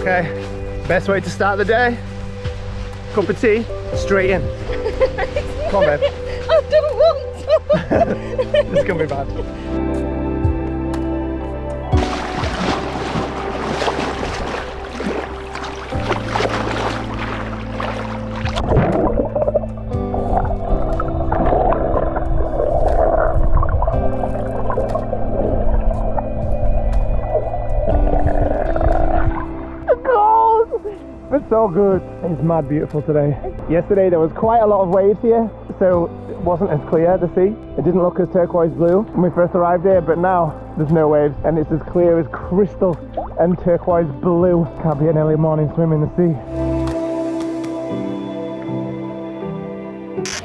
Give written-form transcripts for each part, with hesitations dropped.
Okay, best way to start the day. Cup of tea, straight in. Come on, babe. I don't want to. This is gonna be bad. It's so good. It's mad beautiful today. Yesterday there was quite a lot of waves here, so it wasn't as clear, the sea. It didn't look as turquoise blue when we first arrived here, but now there's no waves and it's as clear as crystal and turquoise blue. Can't be an early morning swim in the sea.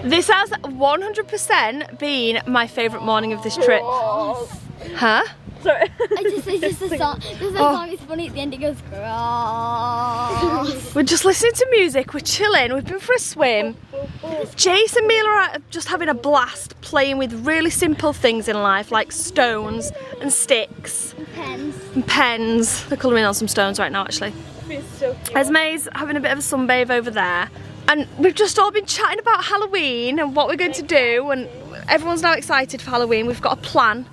This has 100% been my favourite morning of this trip. Huh? Sorry. It's just a song. There's a song, it's funny at the end, it goes grass. We're just listening to music, we're chilling, we've been for a swim. Jace and Mila are just having a blast playing with really simple things in life like stones and sticks. And pens. They're colouring on some stones right now actually. Esme's having a bit of a sunbathe over there. And we've just all been chatting about Halloween and what we're going to do, and everyone's now excited for Halloween. We've got a plan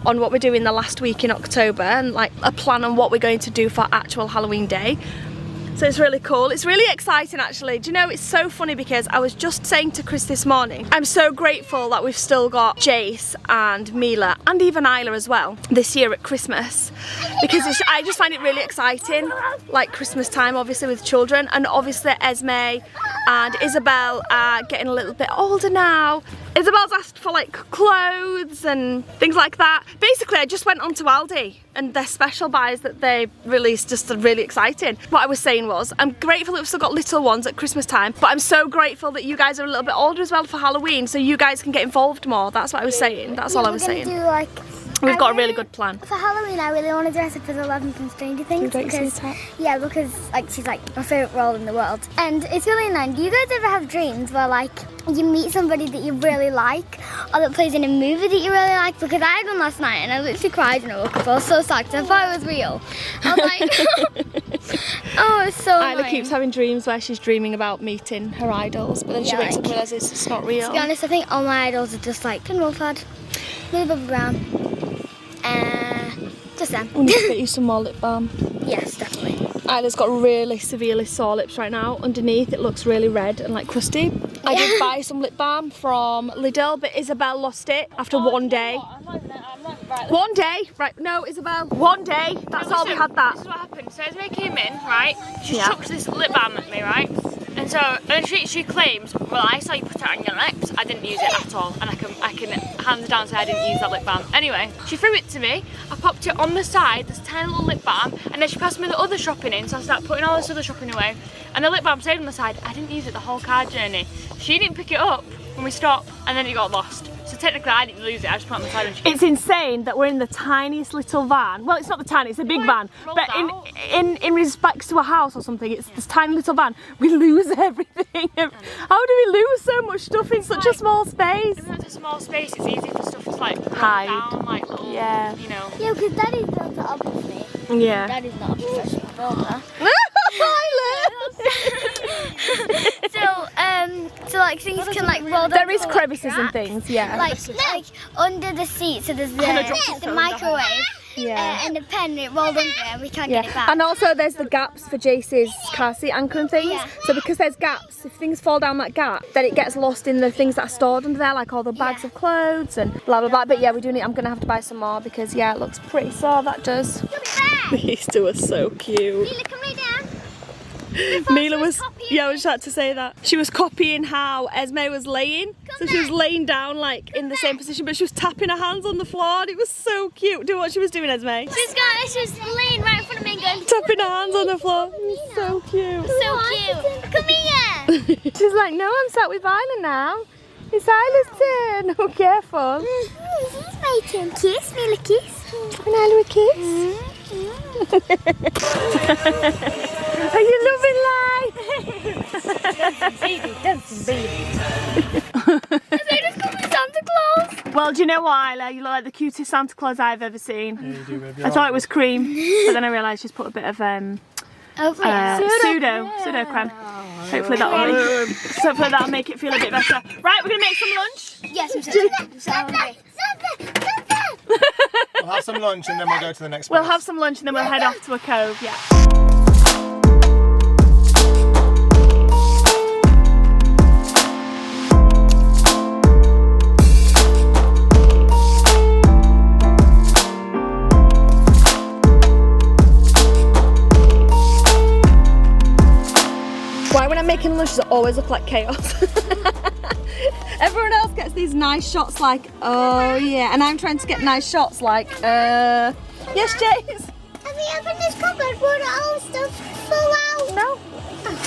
on what we're doing the last week in October and like a plan on what we're going to do for actual Halloween day. So it's really cool. It's really exciting actually. Do you know, it's so funny because I was just saying to Chris this morning, I'm so grateful that we've still got Jace and Mila and even Isla as well this year at Christmas, because I just find it really exciting, like Christmas time obviously with children, and obviously Esme and Isabel are getting a little bit older now. Isabel's asked for like clothes and things like that. Basically I just went on to Aldi and their special buys that they released just are really exciting. What I was saying was, I'm grateful that we've still got little ones at Christmas time, but I'm so grateful that you guys are a little bit older as well for Halloween, so you guys can get involved more. That's what I was saying. That's all I was saying. We've got a really good plan. For Halloween, I really want to dress up as Eleven from Stranger Things because like she's like my favourite role in the world, and it's really annoying. Do you guys ever have dreams where like you meet somebody that you really like, or that plays in a movie that you really like? Because I had one last night and I literally cried when I woke up. I was so sad because I thought it was real. I was like, oh, it's so annoying. Isla keeps having dreams where she's dreaming about meeting her idols, but then she wakes up and realises it's not real. To be honest, I think all my idols are just like Ken Wolfhard, Millie Bobby Brown. Just them. We need to get you some more lip balm. Yes, definitely. Isla's got really severely sore lips right now. Underneath it looks really red and like crusty. I did buy some lip balm from Lidl, but Isabel lost it after one day. One day, right? No, Isabel. One day. That's all we had that. This is what happened. So Esme came in, right? She chucked this lip balm at me, right? And so she claims, well, I saw you put it on your lips. I didn't use it at all, and I can hands down say I didn't use that lip balm. Anyway, she threw it to me. I popped it on the side, this tiny little lip balm, and then she passed me the other shopping in. So I started putting all this other shopping away, and the lip balm stayed on the side. I didn't use it the whole car journey. She didn't pick it up when we stopped, and then it got lost. So technically I didn't lose it, I just put it on the side and she It's insane that we're in the tiniest little van. Well, it's not the tiniest, it's a big van. But in respects to a house or something, it's this tiny little van. We lose everything. How do we lose so much stuff in such a small space? Even though it's a small space, it's easy for stuff to like hide down, like little, you know. Yeah, because Daddy's built it obviously. Yeah. Daddy's not a professional builder. So like things can like roll down. There is crevices and things, yeah. Like under the seat, so there's the microwave. Yeah. And the pen, it rolled under and we can't get it back. And also there's the gaps for Jace's car seat anchor and things. Yeah. So because there's gaps, if things fall down that gap, then it gets lost in the things that are stored under there, like all the bags of clothes and blah blah blah. But yeah, we do need, I'm gonna have to buy some more because yeah, it looks pretty sore, that does. These two are so cute. Mila, come lay down. Mila was, yeah, I was about to say that. She was copying how Esme was laying. So she was laying down like in the same position, but she was tapping her hands on the floor and it was so cute. Do what she was doing, Esme. She was laying right in front of me and going, tapping her hands on the floor. It was so cute. so cute. Come here. She's like, no, I'm sat with Isla now. It's Isla's turn. Oh, careful. This is my turn. Kiss, Mila, kiss. An Isla a kiss. Are you loving life? Dancing baby. They just call me Santa Claus. Well, do you know what, Isla? You look like the cutest Santa Claus I've ever seen. Yeah, you do, baby. I thought it was cream, but then I realised she's put a bit of pseudo creme. Hopefully that'll make it feel a bit better. Right, we're gonna make some lunch. Yes, We'll have some lunch and then we'll go to the next place. We'll have some lunch and then we'll head off to a cove. Yeah. Why when I'm making lunch does it always look like chaos? Everyone else gets these nice shots like, oh yeah, and I'm trying to get nice shots like, yes Jace? Have you opened this cupboard where all stuff fall out? No.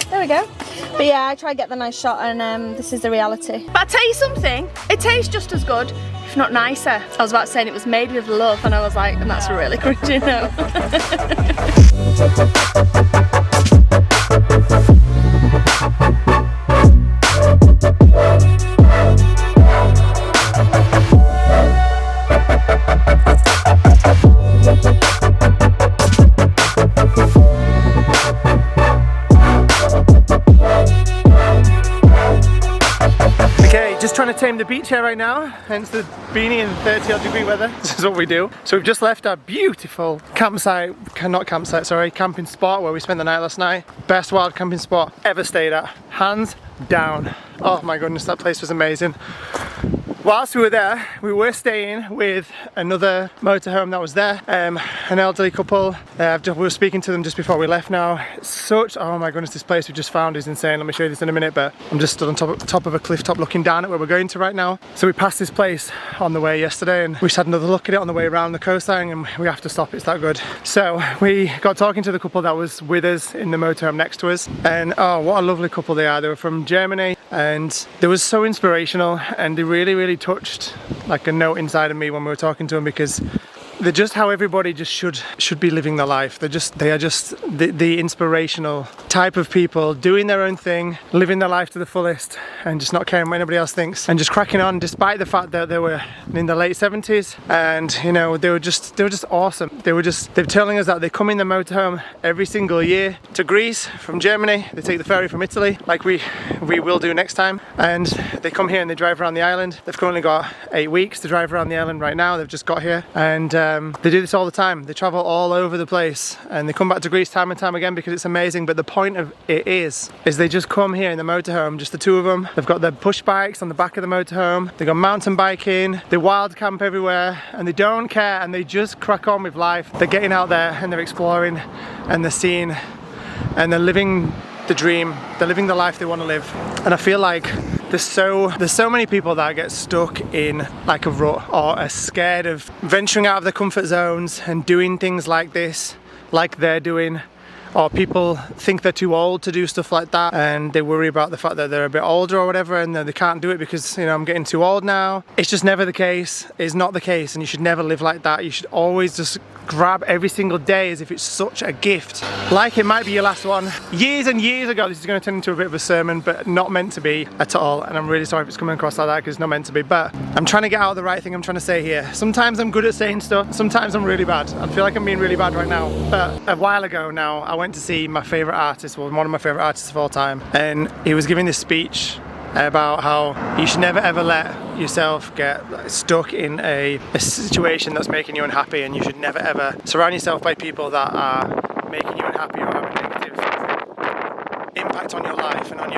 There we go. But yeah, I try to get the nice shot and this is the reality. But I'll tell you something, it tastes just as good, if not nicer. I was about saying it was made with love and I was like, and that's really cringy, no. Just trying to tame the beach here right now, hence the beanie in 30-odd degree weather. This is what we do. So we've just left our beautiful camping spot where we spent the night last night. Best wild camping spot ever stayed at, hands down. Oh my goodness, that place was amazing. Whilst we were there, we were staying with another motorhome that was there, an elderly couple. We were speaking to them just before we left now. Oh my goodness, this place we just found is insane. Let me show you this in a minute, but I'm just stood on top of a cliff top looking down at where we're going to right now. So we passed this place on the way yesterday and we just had another look at it on the way around the coastline and we have to stop, it's that good. So we got talking to the couple that was with us in the motorhome next to us, and oh, what a lovely couple they are. They were from Germany and they were so inspirational, and they really touched like a note inside of me when we were talking to them, because they're just how everybody just should be living their life. They are just the inspirational type of people, doing their own thing, living their life to the fullest, and just not caring what anybody else thinks, and just cracking on despite the fact that they were in the late 70s, and you know, they were just awesome. They're telling us that they come in the motorhome every single year to Greece from Germany. They take the ferry from Italy, like we will do next time, and they come here and they drive around the island. They've currently got 8 weeks to drive around the island right now. They've just got here, and they do this all the time. They travel all over the place and they come back to Greece time and time again because it's amazing. But the point of it is they just come here in the motorhome, just the two of them. They've got their push bikes on the back of the motorhome. They go mountain biking, they wild camp everywhere, and they don't care, and they just crack on with life. They're getting out there and they're exploring and they're seeing and they're living the dream. They're living the life they want to live. And I feel like there's so many people that get stuck in like a rut or are scared of venturing out of their comfort zones and doing things like this, like they're doing. Or people think they're too old to do stuff like that, and they worry about the fact that they're a bit older or whatever, and they can't do it because, you know, I'm getting too old now. It's just never the case. It's not the case, and you should never live like that. You should always just grab every single day as if it's such a gift, like it might be your last one. Years and years ago, this is going to turn into a bit of a sermon, but not meant to be at all, and I'm really sorry if it's coming across like that because it's not meant to be, but I'm trying to get out the right thing I'm trying to say here. Sometimes I'm good at saying stuff, sometimes I'm really bad. I feel like I'm being really bad right now, but a while ago now, I went to see my favourite artist, well, one of my favourite artists of all time, and he was giving this speech about how you should never ever let yourself get stuck in a situation that's making you unhappy, and you should never ever surround yourself by people that are making you unhappy or have a negative impact on your life and on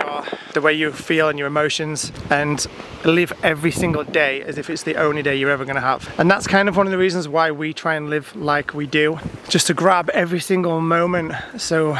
the way you feel and your emotions, and live every single day as if it's the only day you're ever going to have. And that's kind of one of the reasons why we try and live like we do, just to grab every single moment. So,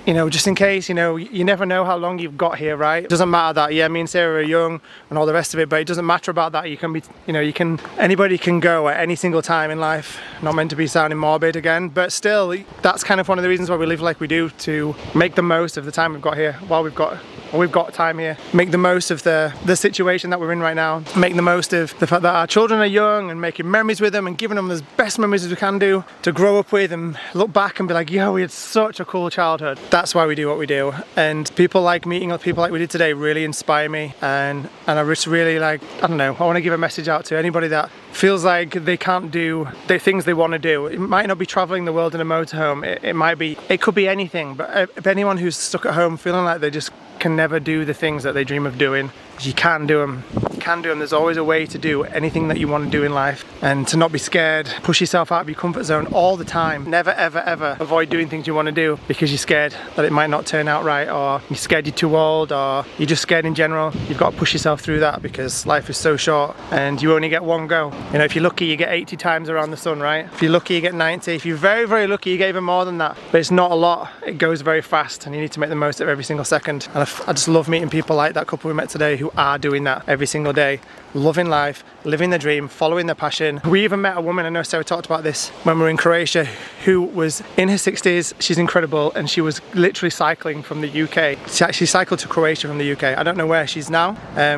you know, just in case, you know, you never know how long you've got here, right? It doesn't matter that, yeah, me and Sarah are young and all the rest of it, but it doesn't matter about that. You can be, you know, anybody can go at any single time in life. Not meant to be sounding morbid again, but still, that's kind of one of the reasons why we live like we do, to make the most of the time we've got here while we've got we've got time here. Make the most of the situation that we're in right now. Make the most of the fact that our children are young and making memories with them and giving them the best memories as we can do to grow up with and look back and be like, yo, we had such a cool childhood. That's why we do what we do. And people like meeting up people like we did today really inspire me, and I just really like, I don't know, I want to give a message out to anybody that feels like they can't do the things they want to do. It might not be traveling the world in a motorhome, it could be anything, but if anyone who's stuck at home feeling like they just can never do the things that they dream of doing, you can do them. You can do them. There's always a way to do anything that you want to do in life, and to not be scared. Push yourself out of your comfort zone all the time. Never ever ever avoid doing things you want to do because you're scared that it might not turn out right, or you're scared you're too old, or you're just scared in general. You've got to push yourself through that because life is so short and you only get one go. You know, if you're lucky you get 80 times around the sun, right? If you're lucky you get 90. If you're very, very lucky you get even more than that. But it's not a lot. It goes very fast and you need to make the most of every single second. And I just love meeting people like that couple we met today who are doing that every single day, loving life, living their dream, following their passion. We even met a woman, I know Sarah talked about this when we were in Croatia, who was in her 60s. She's incredible, and she was literally cycling from the UK. She actually cycled to Croatia from the UK. I don't know where she's now.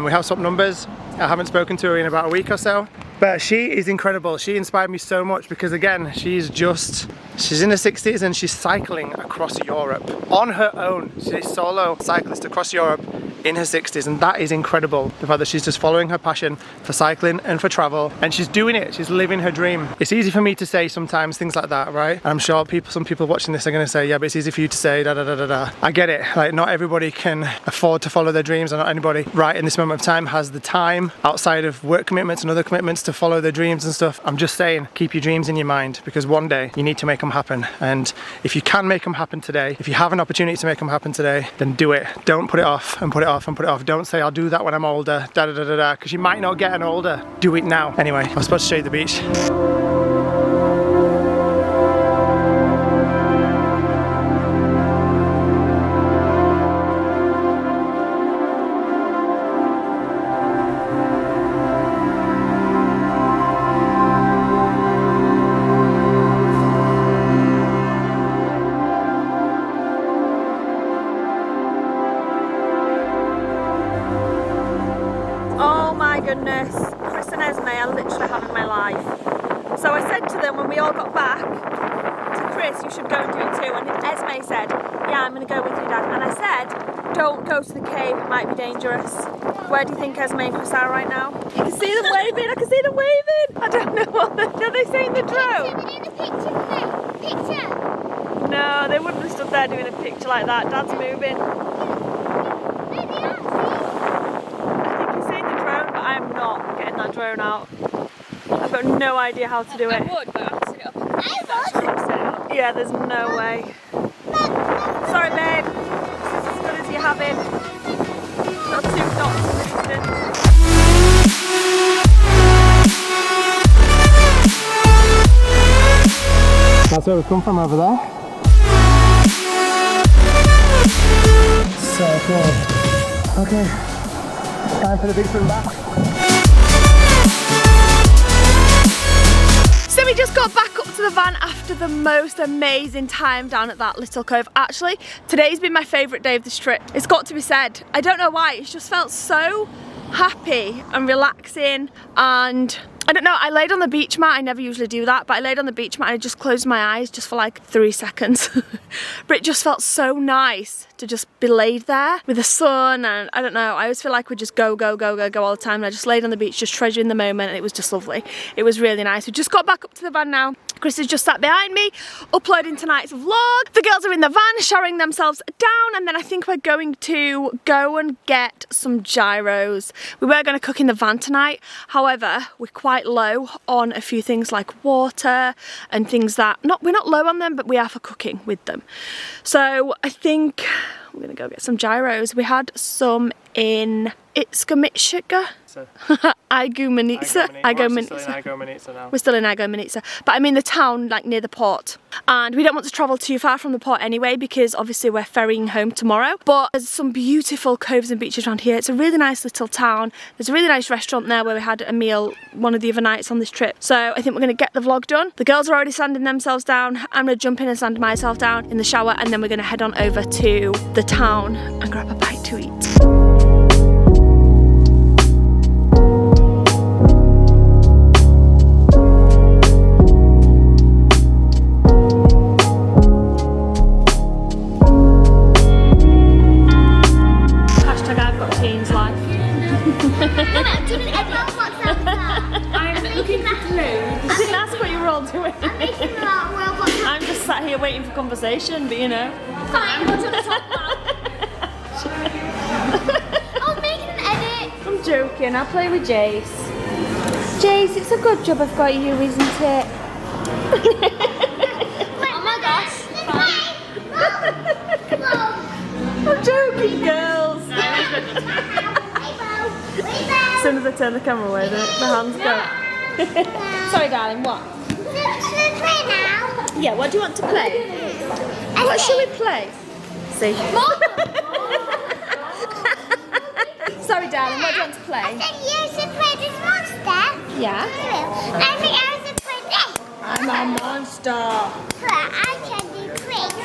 We have some numbers. I haven't spoken to her in about a week or so. But she is incredible. She inspired me so much because, again, she's in her 60s and she's cycling across Europe on her own. She's a solo cyclist across Europe in her 60s, and that is incredible. The fact that she's just following her passion for cycling and for travel, and she's doing it. She's living her dream. It's easy for me to say sometimes things like that, right? And I'm sure some people watching this are going to say, yeah, but it's easy for you to say da da da da da. I get it. Like, not everybody can afford to follow their dreams, and not anybody right in this moment of time has the time outside of work commitments and other commitments to follow their dreams and stuff. I'm just saying, keep your dreams in your mind, because one day you need to make them happen. And if you can make them happen today, if you have an opportunity to make them happen today, then do it. Don't put it off and put it off and put it off. Don't say I'll do that when I'm older, da da da da da, because you might not get an older. Do it now. Anyway, I was supposed to show you the beach. Goodness, Chris and Esme are literally having my life. So I said to them when we all got back, to Chris, you should go and do it too, and Esme said, yeah, I'm going to go with you, Dad. And I said, don't go to the cave, it might be dangerous. Where do you think Esme and Chris are right now? You can see them waving, I can see them waving. I don't know what are they saying, the drone? Picture. No, they wouldn't have stood there doing a picture like that. Dad's moving. I'm not getting that drone out. I've got no idea how to do it. I would, but I have to sit it up. I would. Yeah, there's no way. Sorry, babe. This is as good as you're having. Got 2 knots in the distance. That's where we've come from over there. So cool. Okay, time for the big swim back. So we just got back up to the van after the most amazing time down at that little cove. Actually, today's been my favourite day of this trip. It's got to be said. I don't know why, it's just felt so happy and relaxing, and I don't know, I laid on the beach mat. I never usually do that, but I laid on the beach mat and I just closed my eyes just for like 3 seconds. But it just felt so nice to just be laid there with the sun, and I don't know, I always feel like we just go all the time, and I just laid on the beach just treasuring the moment, and it was just lovely. It was really nice. We just got back up to the van now. Chris is just sat behind me uploading tonight's vlog. The girls are in the van showering themselves down, and then I think we're going to go and get some gyros. We were going to cook in the van tonight, however we're quite low on a few things like water and things that, we're not low on them, but we are for cooking with them. So I think we're going to go get some gyros. We had some in Ingham, Igoumenitsa now. We're still in Igoumenitsa, but I mean the town like near the port. And we don't want to travel too far from the port anyway because obviously we're ferrying home tomorrow. But there's some beautiful coves and beaches around here. It's a really nice little town. There's a really nice restaurant there where we had a meal one of the other nights on this trip. So I think we're going to get the vlog done. The girls are already sanding themselves down. I'm going to jump in and sand myself down in the shower, and then we're going to head on over to the town and grab a bite to eat. I'm just sat here waiting for conversation, but you know. Fine, what do you want to talk about? I'll make an edit. I'm joking, I'll play with Jace. Jace, it's a good job I've got you, isn't it? Oh my gosh. I'm joking, girls. As soon as I turn the camera away, the hands go. Sorry, darling, what? Play now. Yeah, what do you want to play? What shall we play? See? Sorry, darling, what do you want to play? I think you should play this monster. Yeah? I think I should play this. I'm a monster. I can do tricks.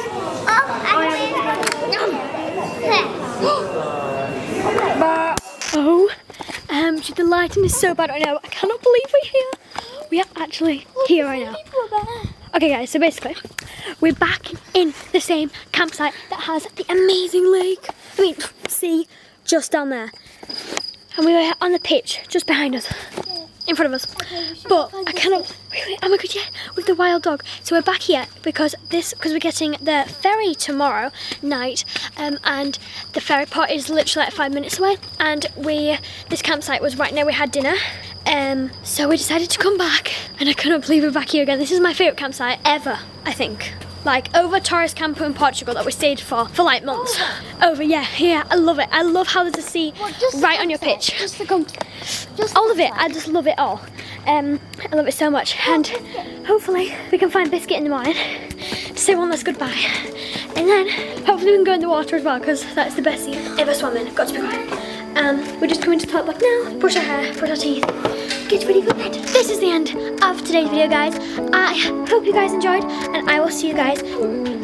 The lighting is so bad right now. I cannot believe we're here. We are actually here right now. Okay guys, so basically we're back in the same campsite that has the amazing lake. I mean, sea just down there. And we were on the pitch just behind us, in front of us. But I cannot, wait, oh my god, yeah, with the wild dog. So we're back here because we're getting the ferry tomorrow night, and the ferry port is literally like 5 minutes away. And this campsite was right now we had dinner. So we decided to come back, and I cannot believe we're back here again. This is my favourite campsite ever, I think. Like over Torres Campo in Portugal that we stayed for like months. Over, yeah, I love it. I love how there's a sea right on your pitch. All of it, I just love it all. I love it so much, and hopefully we can find Biscuit in the morning to say one last goodbye. And then hopefully we can go in the water as well, because that's the best sea ever swimming. Got to be quiet. We're just going to the toilet now, brush our hair, brush our teeth, get ready for bed. This is the end of today's video, guys. I hope you guys enjoyed, and I will see you guys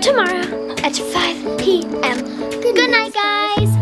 tomorrow at 5 p.m. Good night, guys.